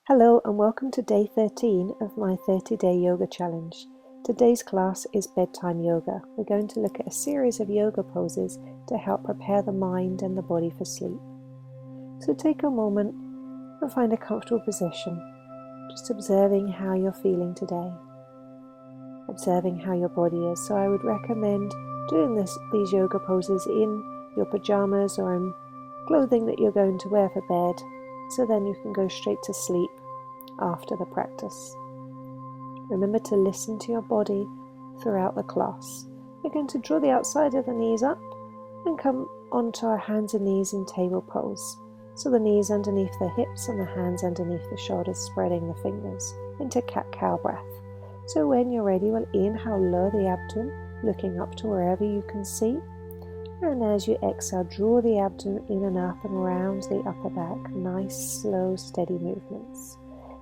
Hello and welcome to day 13 of my 30-day yoga challenge. Today's class is bedtime yoga. We're going to look at a series of yoga poses to help prepare the mind and the body for sleep. So take a moment and find a comfortable position, just observing how you're feeling today, observing how your body is. So I would recommend doing these yoga poses in your pajamas or in clothing that you're going to wear for bed, so then you can go straight to sleep after the practice. Remember to listen to your body throughout the class. We're going to draw the outside of the knees up and come onto our hands and knees in table pose. So the knees underneath the hips and the hands underneath the shoulders, spreading the fingers into cat-cow breath. So when you're ready, we'll inhale, lower the abdomen, looking up to wherever you can see. And as you exhale, draw the abdomen in and up and around the upper back. Nice, slow, steady movements.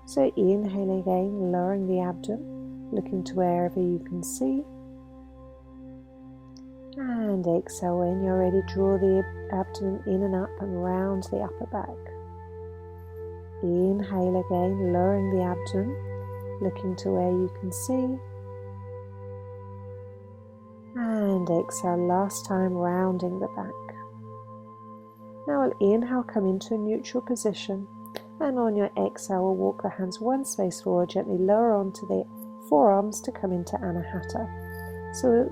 So inhale again, lowering the abdomen, looking to wherever you can see. And exhale when you're ready, draw the abdomen in and up and around the upper back. Inhale again, lowering the abdomen, looking to where you can see. And exhale, last time, rounding the back. Now we'll inhale, come into a neutral position, and on your exhale, we'll walk the hands one space forward, gently lower onto the forearms to come into Anahata. So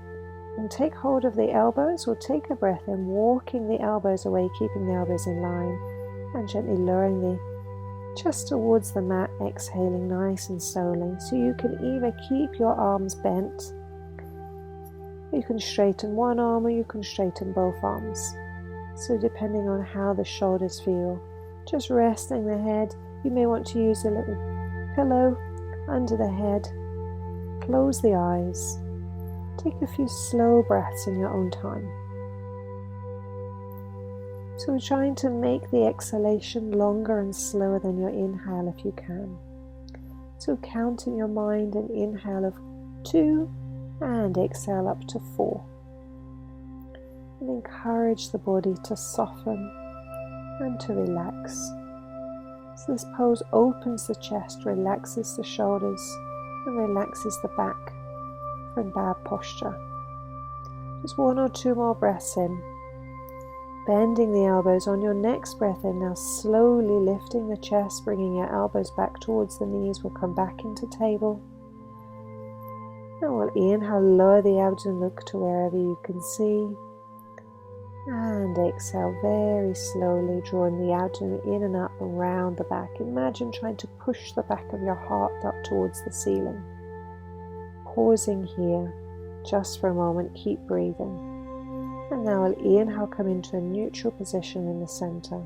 we'll take hold of the elbows, we'll take a breath in, walking the elbows away, keeping the elbows in line, and gently lowering the chest towards the mat, exhaling nice and slowly. So you can either keep your arms bent, you can straighten one arm or you can straighten both arms. So depending on how the shoulders feel, just resting the head. You may want to use a little pillow under the head. Close the eyes. Take a few slow breaths in your own time. So we're trying to make the exhalation longer and slower than your inhale if you can. So count in your mind an inhale of 2 and exhale up to 4. And encourage the body to soften and to relax. So this pose opens the chest, relaxes the shoulders, and relaxes the back from bad posture. Just 1 or 2 more breaths in. Bending the elbows on your next breath in, now slowly lifting the chest, bringing your elbows back towards the knees. We'll come back into table. And we'll inhale, lower the abdomen, look to wherever you can see. And exhale very slowly, drawing the abdomen in and up and round the back. Imagine trying to push the back of your heart up towards the ceiling. Pausing here just for a moment, keep breathing. And now we'll inhale, come into a neutral position in the center.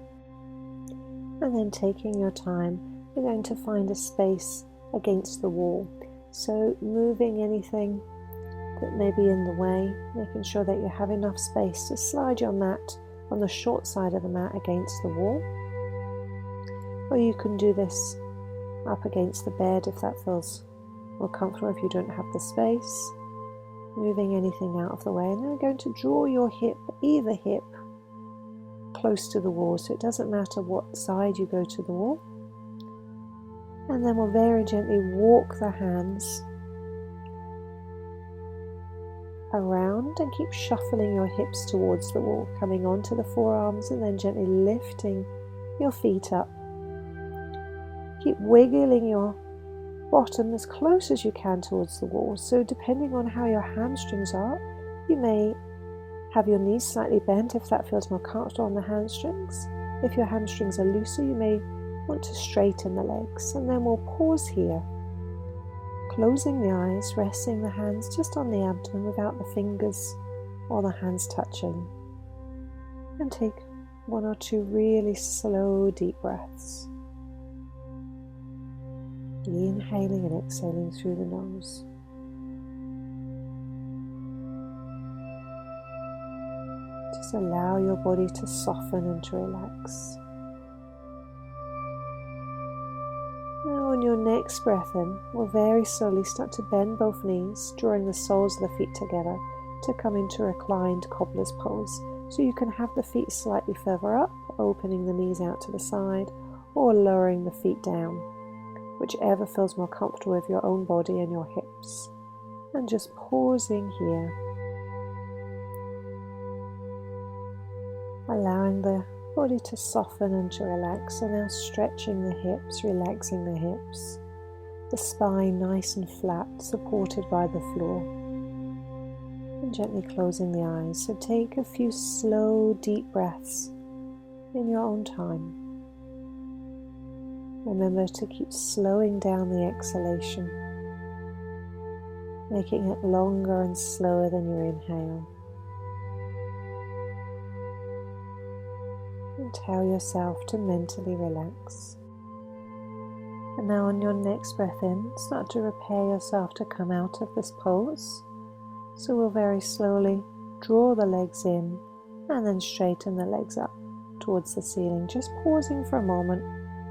And then taking your time, you're going to find a space against the wall. So moving anything that may be in the way, making sure that you have enough space to slide your mat on the short side of the mat against the wall. Or you can do this up against the bed if that feels more comfortable if you don't have the space. Moving anything out of the way. And then we're going to draw your hip, either hip, close to the wall. So it doesn't matter what side you go to the wall. And then we'll very gently walk the hands around and keep shuffling your hips towards the wall, coming onto the forearms and then gently lifting your feet up. Keep wiggling your bottom as close as you can towards the wall. So depending on how your hamstrings are, you may have your knees slightly bent if that feels more comfortable on the hamstrings. If your hamstrings are looser, you may want to straighten the legs. And then we'll pause here, closing the eyes, resting the hands just on the abdomen without the fingers or the hands touching. And take 1 or 2 really slow, deep breaths. Inhaling and exhaling through the nose. Just allow your body to soften and to relax. Now on your next breath in, we'll very slowly start to bend both knees, drawing the soles of the feet together to come into reclined cobbler's pose. So you can have the feet slightly further up, opening the knees out to the side, or lowering the feet down. whichever feels more comfortable with your own body and your hips. And just pausing here, allowing the body to soften and to relax. So now stretching the hips, relaxing the hips, the spine nice and flat, supported by the floor, and gently closing the eyes. So take a few slow, deep breaths in your own time. Remember to keep slowing down the exhalation, making it longer and slower than your inhale. And tell yourself to mentally relax. And now on your next breath in, start to prepare yourself to come out of this pose. So we'll very slowly draw the legs in and then straighten the legs up towards the ceiling, just pausing for a moment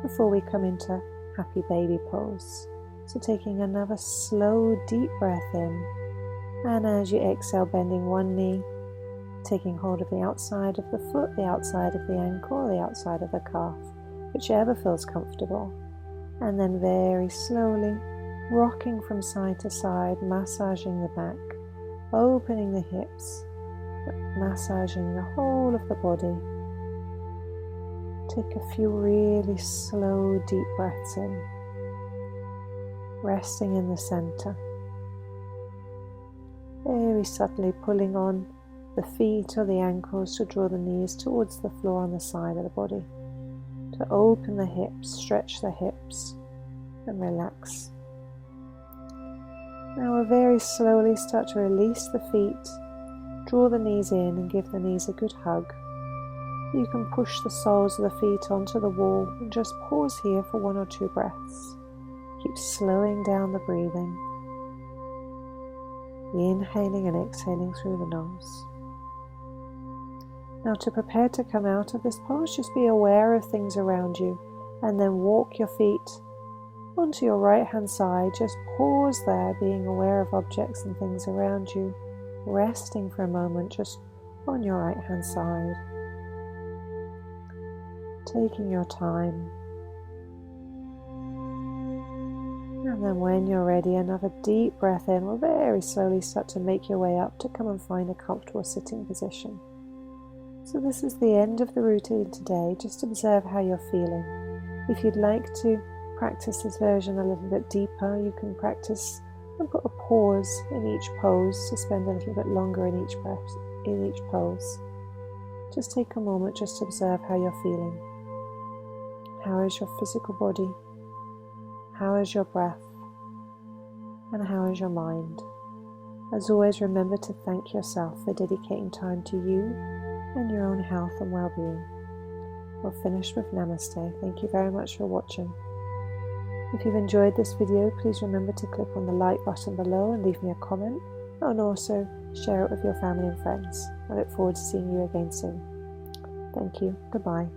before we come into happy baby pose. So taking another slow deep breath in, and as you exhale, bending one knee, taking hold of the outside of the foot, the outside of the ankle, the outside of the calf, whichever feels comfortable. And then very slowly rocking from side to side, massaging the back, opening the hips, massaging the whole of the body. Take a few really slow deep breaths in, resting in the center. Very subtly pulling on the feet or the ankles to draw the knees towards the floor on the side of the body. To open the hips, stretch the hips, and relax. Now we'll very slowly start to release the feet, draw the knees in and give the knees a good hug. You can push the soles of the feet onto the wall and just pause here for 1 or 2 breaths. Keep slowing down the breathing, inhaling and exhaling through the nose. Now to prepare to come out of this pose, just be aware of things around you and then walk your feet onto your right hand side. Just pause there, being aware of objects and things around you, resting for a moment just on your right hand side. Taking your time. And then when you're ready, another deep breath in. Will very slowly start to make your way up to come and find a comfortable sitting position. So this is the end of the routine today. Just observe how you're feeling. If you'd like to practice this version a little bit deeper, you can practice and put a pause in each pose to spend a little bit longer in each breath, in each pose. Just take a moment, just observe how you're feeling. How is your physical body? How is your breath? And how is your mind? As always, remember to thank yourself for dedicating time to you and your own health and well-being. We'll finish with Namaste. Thank you very much for watching. If you've enjoyed this video, please remember to click on the like button below and leave me a comment, and also share it with your family and friends. I look forward to seeing you again soon. Thank you. Goodbye.